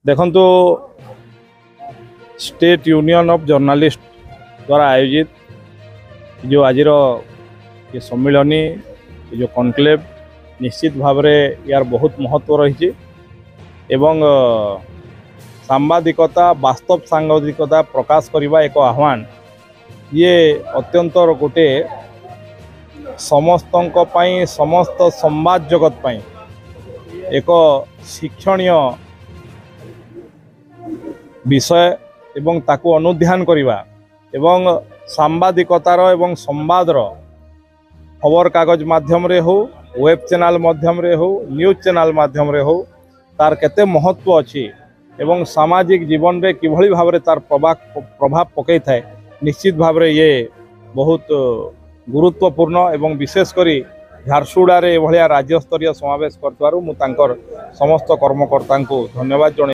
देखंतु state union of journalist द्वारा आयोजित जो आज ये सम्मिलनी जो कॉन्क्लेव निश्चित भाव यार बहुत महत्व रही एवं सांबादिकता वास्तव सांबादिकता प्रकाश करने एक आह्वान ये अत्यंत गोटे समस्त समस्त संवाद जगत पाई एक शिक्षणीय विषय एवं ताकू अनुध्यान करवा एवं सांबादिकतार एवं संवादर खबर कागज माध्यम रे हो वेब चैनल माध्यम रे हो न्यूज चैनल माध्यम रे हो तार केते महत्व अच्छी एवं सामाजिक जीवन रे किभली भाव तार प्रभाव पकई थाए निश्चित भाव ये बहुत गुरुत्वपूर्ण एवं विशेषकर झारसुगुड़ा रे एभलिया राज्य स्तरीय समावेश करथिबारु मु तांकर समस्त कर्मकर्ता को धन्यवाद जणाई।